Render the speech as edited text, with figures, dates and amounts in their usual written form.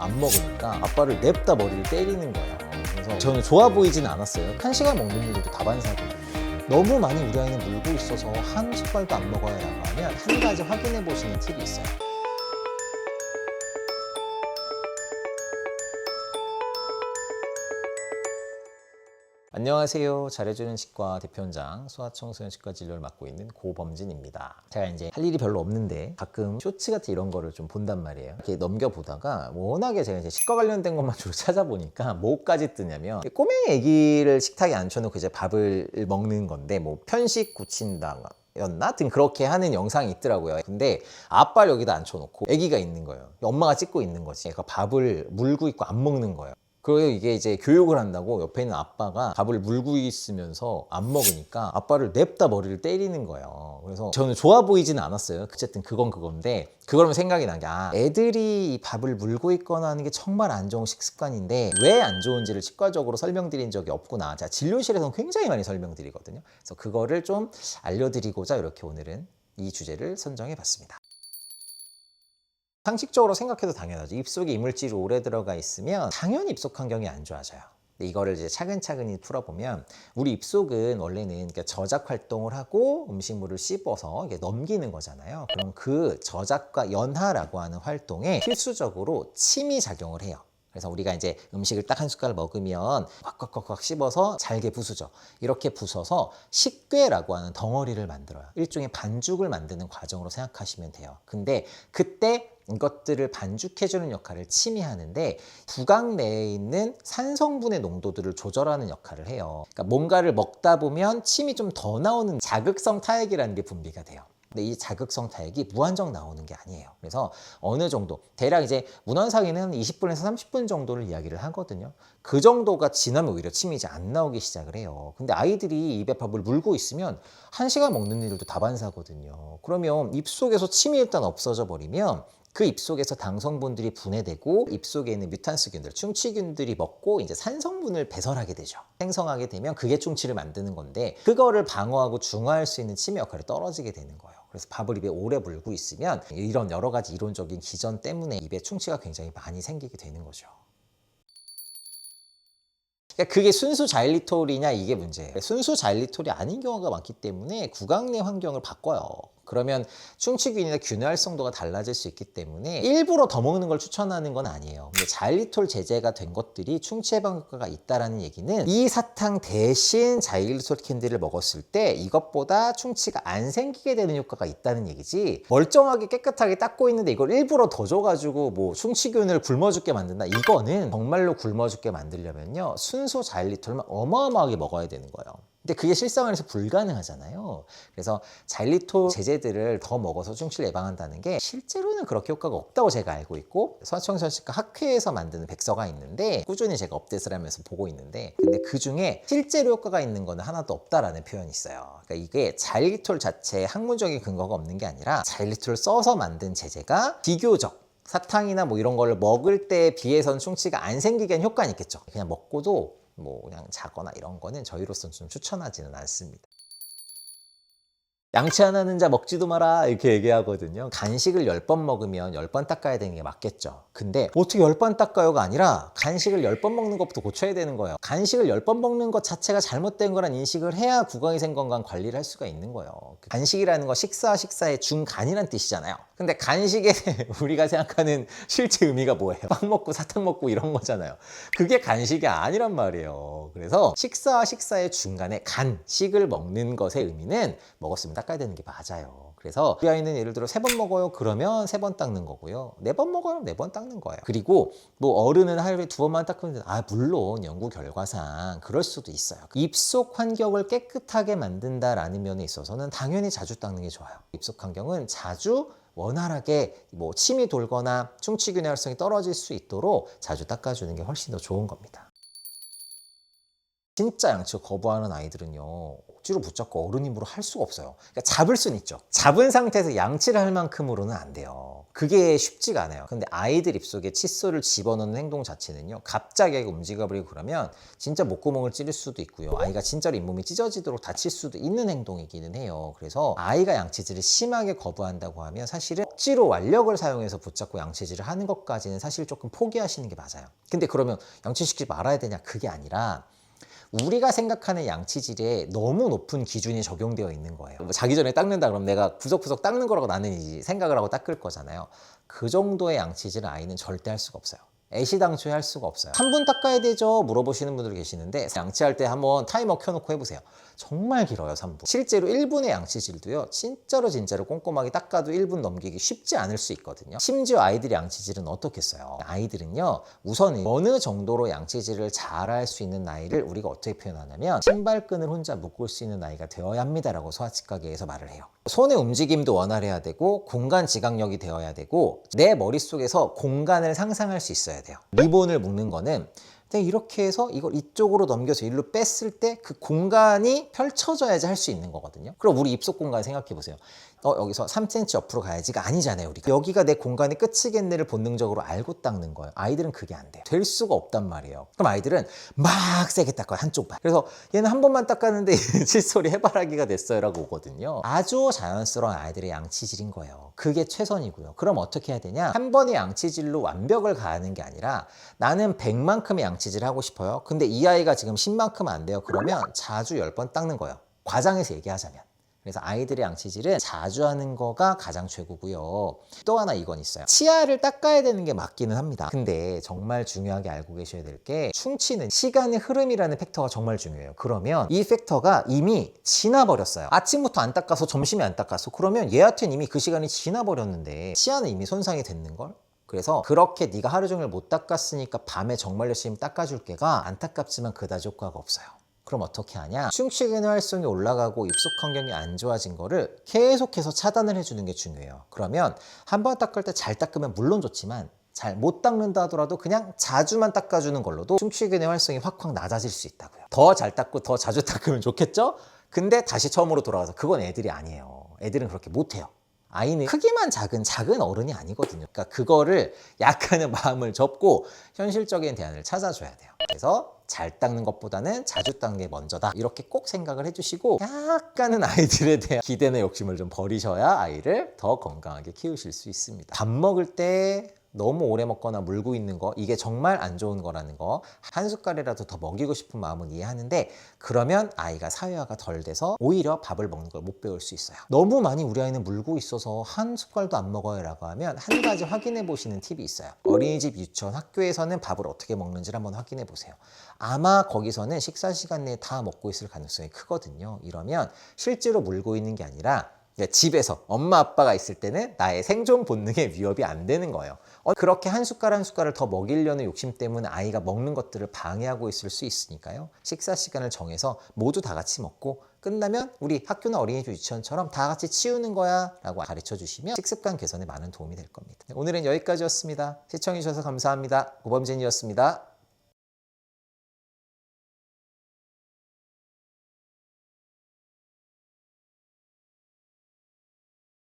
안 먹으니까 아빠를 냅다 머리를 때리는 거예요. 그래서 저는 좋아 보이진 않았어요. 한 시간 먹는 일도 다반사거든요. 너무 많이 우리 아이는 물고 있어서 한 숟갈도 안 먹어야 라고 하면 한 가지 확인해 보시는 팁이 있어요. 안녕하세요. 잘해주는 치과 대표원장, 소아청소년 치과 진료를 맡고 있는 고범진입니다. 제가 이제 할 일이 별로 없는데 가끔 쇼츠 같은 이런 거를 좀 본단 말이에요. 이렇게 넘겨보다가 워낙에 제가 이제 치과 관련된 것만 주로 찾아보니까 뭐까지 뜨냐면 꼬맹이 애기를 식탁에 앉혀놓고 이제 밥을 먹는 건데 뭐 편식 고친다 였나? 하여튼 그렇게 하는 영상이 있더라고요. 근데 아빠를 여기다 앉혀놓고 애기가 있는 거예요. 엄마가 찍고 있는 거지. 그러니까 밥을 물고 있고 안 먹는 거예요. 그리고 이게 이제 교육을 한다고 옆에 있는 아빠가 밥을 물고 있으면서 안 먹으니까 아빠를 냅다 머리를 때리는 거예요. 그래서 저는 좋아 보이진 않았어요. 어쨌든 그건 그건데 그러면 생각이 난 게 애들이 이 밥을 물고 있거나 하는 게 정말 안 좋은 식습관인데 왜 안 좋은지를 치과적으로 설명드린 적이 없구나. 자, 진료실에서는 굉장히 많이 설명드리거든요. 그래서 그거를 좀 알려드리고자 이렇게 오늘은 이 주제를 선정해 봤습니다. 상식적으로 생각해도 당연하죠. 입속에 이물질이 오래 들어가 있으면 당연히 입속 환경이 안 좋아져요. 근데 이거를 이제 차근차근히 풀어보면 우리 입속은 원래는 저작 활동을 하고 음식물을 씹어서 넘기는 거잖아요. 그럼 그 저작과 연하라고 하는 활동에 필수적으로 침이 작용을 해요. 그래서 우리가 이제 음식을 딱 한 숟갈 먹으면 꽉꽉꽉꽉 씹어서 잘게 부수죠. 이렇게 부숴서 식괴라고 하는 덩어리를 만들어요. 일종의 반죽을 만드는 과정으로 생각하시면 돼요. 근데 그때 이것들을 반죽해주는 역할을 침이 하는데 구강 내에 있는 산성분의 농도들을 조절하는 역할을 해요. 그러니까 뭔가를 먹다 보면 침이 좀 더 나오는 자극성 타액이라는 게 분비가 돼요. 근데 이 자극성 타액이 무한정 나오는 게 아니에요. 그래서 어느 정도 대략 이제 문헌상에는 20분에서 30분 정도를 이야기를 하거든요. 그 정도가 지나면 오히려 침이 이제 안 나오기 시작을 해요. 근데 아이들이 입에 밥을 물고 있으면 1시간 먹는 일도 다반사거든요. 그러면 입속에서 침이 일단 없어져 버리면 그 입속에서 당성분들이 분해되고 입속에 있는 뮤탄스균들, 충치균들이 먹고 이제 산성분을 배설하게 되죠. 생성하게 되면 그게 충치를 만드는 건데 그거를 방어하고 중화할 수 있는 침의 역할이 떨어지게 되는 거예요. 그래서 밥을 입에 오래 물고 있으면 이런 여러 가지 이론적인 기전 때문에 입에 충치가 굉장히 많이 생기게 되는 거죠. 그러니까 그게 순수 자일리톨이냐 이게 문제예요. 순수 자일리톨이 아닌 경우가 많기 때문에 구강 내 환경을 바꿔요. 그러면 충치균이나 균의 활성도가 달라질 수 있기 때문에 일부러 더 먹는 걸 추천하는 건 아니에요. 근데 자일리톨 제제가 된 것들이 충치 예방 효과가 있다라는 얘기는 이 사탕 대신 자일리톨 캔디를 먹었을 때 이것보다 충치가 안 생기게 되는 효과가 있다는 얘기지, 멀쩡하게 깨끗하게 닦고 있는데 이걸 일부러 더 줘가지고 뭐 충치균을 굶어 죽게 만든다, 이거는 정말로 굶어 죽게 만들려면요 순수 자일리톨만 어마어마하게 먹어야 되는 거예요. 근데 그게 실생활에서 불가능하잖아요. 그래서 자일리톨 제제들을 더 먹어서 충치를 예방한다는 게 실제로는 그렇게 효과가 없다고 제가 알고 있고, 소아청소년치과 학회에서 만드는 백서가 있는데 꾸준히 제가 업데이트를 하면서 보고 있는데, 근데 그 중에 실제로 효과가 있는 거는 하나도 없다라는 표현이 있어요. 그러니까 이게 자일리톨 자체에 학문적인 근거가 없는 게 아니라 자일리톨을 써서 만든 제제가 비교적 사탕이나 뭐 이런 걸 먹을 때에 비해서는 충치가 안 생기게 하는 효과는 있겠죠. 그냥 먹고도 뭐 그냥 자거나 이런 거는 저희로서는 좀 추천하지는 않습니다. 양치 안 하는 자 먹지도 마라 이렇게 얘기하거든요. 간식을 10번 먹으면 10번 닦아야 되는 게 맞겠죠. 근데 어떻게 10번 닦아요가 아니라 간식을 10번 먹는 것부터 고쳐야 되는 거예요. 간식을 10번 먹는 것 자체가 잘못된 거란 인식을 해야 구강위생 건강 관리를 할 수가 있는 거예요. 간식이라는 거 식사의 중간이란 뜻이잖아요. 근데 간식에 우리가 생각하는 실제 의미가 뭐예요? 빵 먹고 사탕 먹고 이런 거잖아요. 그게 간식이 아니란 말이에요. 그래서 식사의 중간에 간식을 먹는 것의 의미는 먹었으면 닦아야 되는 게 맞아요. 그래서 우리 아이는 예를 들어 3번 먹어요 그러면 3번 닦는 거고요, 4번 먹어요 4번 닦는 거예요. 그리고 뭐 어른은 하루에 2번만 닦으면 물론 연구 결과상 그럴 수도 있어요. 입속 환경을 깨끗하게 만든다라는 면에 있어서는 당연히 자주 닦는 게 좋아요. 입속 환경은 자주 원활하게 뭐 침이 돌거나 충치균의 활성이 떨어질 수 있도록 자주 닦아주는 게 훨씬 더 좋은 겁니다. 진짜 양치 거부하는 아이들은요 억지로 붙잡고 어른 힘으로 할 수가 없어요. 그러니까 잡을 수는 있죠. 잡은 상태에서 양치를 할 만큼으로는 안 돼요. 그게 쉽지가 않아요. 근데 아이들 입속에 칫솔을 집어넣는 행동 자체는요, 갑자기 움직여버리고 그러면 진짜 목구멍을 찌를 수도 있고요, 아이가 진짜로 잇몸이 찢어지도록 다칠 수도 있는 행동이기는 해요. 그래서 아이가 양치질을 심하게 거부한다고 하면 사실은 억지로 완력을 사용해서 붙잡고 양치질을 하는 것까지는 사실 조금 포기하시는 게 맞아요. 근데 그러면 양치시키지 말아야 되냐? 그게 아니라 우리가 생각하는 양치질에 너무 높은 기준이 적용되어 있는 거예요. 뭐 자기 전에 닦는다 그러면 내가 구석구석 닦는 거라고 나는 이제 생각을 하고 닦을 거잖아요. 그 정도의 양치질은 아이는 절대 할 수가 없어요. 애시당초에 할 수가 없어요. 3분 닦아야 되죠? 물어보시는 분들 계시는데 양치할 때 한번 타이머 켜놓고 해보세요. 정말 길어요, 3분. 실제로 1분의 양치질도요, 진짜로 꼼꼼하게 닦아도 1분 넘기기 쉽지 않을 수 있거든요. 심지어 아이들이 양치질은 어떻겠어요? 아이들은요, 우선은 어느 정도로 양치질을 잘할 수 있는 나이를 우리가 어떻게 표현하냐면 신발끈을 혼자 묶을 수 있는 나이가 되어야 합니다라고 소아치과계에서 말을 해요. 손의 움직임도 원활해야 되고 공간 지각력이 되어야 되고 내 머릿속에서 공간을 상상할 수 있어야 돼요. 리본을 묶는 거는 이렇게 해서 이걸 이쪽으로 넘겨서 일로 뺐을 때 그 공간이 펼쳐져야지 할 수 있는 거거든요. 그럼 우리 입속 공간 생각해 보세요. 여기서 3cm 옆으로 가야지가 아니잖아요. 우리가 여기가 내 공간의 끝이겠네를 본능적으로 알고 닦는 거예요. 아이들은 그게 안 돼요. 될 수가 없단 말이에요. 그럼 아이들은 막 세게 닦아요, 한쪽만. 그래서 얘는 한 번만 닦았는데 칫솔이 해바라기가 됐어요 라고 오거든요. 아주 자연스러운 아이들의 양치질인 거예요. 그게 최선이고요. 그럼 어떻게 해야 되냐? 한 번의 양치질로 완벽을 가하는 게 아니라 나는 100만큼의 양치질 하고 싶어요. 근데 이 아이가 지금 10만큼 안 돼요. 그러면 자주 10번 닦는 거예요. 과장해서 얘기하자면. 그래서 아이들의 양치질은 자주 하는 거가 가장 최고고요. 또 하나 이건 있어요. 치아를 닦아야 되는 게 맞기는 합니다. 근데 정말 중요하게 알고 계셔야 될 게 충치는 시간의 흐름이라는 팩터가 정말 중요해요. 그러면 이 팩터가 이미 지나버렸어요. 아침부터 안 닦아서 점심에 안 닦았어. 그러면 얘한테는 이미 그 시간이 지나버렸는데 치아는 이미 손상이 됐는걸? 그래서 그렇게 네가 하루 종일 못 닦았으니까 밤에 정말 열심히 닦아줄게가 안타깝지만 그다지 효과가 없어요. 그럼 어떻게 하냐? 충치근의 활성이 올라가고 입속 환경이 안 좋아진 거를 계속해서 차단을 해주는 게 중요해요. 그러면 한 번 닦을 때 잘 닦으면 물론 좋지만 잘 못 닦는다 하더라도 그냥 자주만 닦아주는 걸로도 충치근의 활성이 확 낮아질 수 있다고요. 더 잘 닦고 더 자주 닦으면 좋겠죠? 근데 다시 처음으로 돌아가서 그건 애들이 아니에요. 애들은 그렇게 못해요. 아이는 크기만 작은 어른이 아니거든요. 그러니까 그거를 약간의 마음을 접고 현실적인 대안을 찾아줘야 돼요. 그래서 잘 닦는 것보다는 자주 닦는 게 먼저다. 이렇게 꼭 생각을 해주시고 약간은 아이들에 대한 기대나 욕심을 좀 버리셔야 아이를 더 건강하게 키우실 수 있습니다. 밥 먹을 때 너무 오래 먹거나 물고 있는 거, 이게 정말 안 좋은 거라는 거, 한 숟갈이라도 더 먹이고 싶은 마음은 이해하는데 그러면 아이가 사회화가 덜 돼서 오히려 밥을 먹는 걸 못 배울 수 있어요. 너무 많이 우리 아이는 물고 있어서 한 숟갈도 안 먹어요 라고 하면 한 가지 확인해 보시는 팁이 있어요. 어린이집, 유치원, 학교에서는 밥을 어떻게 먹는지를 한번 확인해 보세요. 아마 거기서는 식사 시간 내에 다 먹고 있을 가능성이 크거든요. 이러면 실제로 물고 있는 게 아니라 집에서 엄마 아빠가 있을 때는 나의 생존 본능에 위협이 안 되는 거예요. 그렇게 한 숟갈 한 숟갈을 더 먹이려는 욕심 때문에 아이가 먹는 것들을 방해하고 있을 수 있으니까요. 식사 시간을 정해서 모두 다 같이 먹고 끝나면 우리 학교나 어린이집, 유치원처럼 다 같이 치우는 거야 라고 가르쳐 주시면 식습관 개선에 많은 도움이 될 겁니다. 오늘은 여기까지였습니다. 시청해 주셔서 감사합니다. 고범진이었습니다.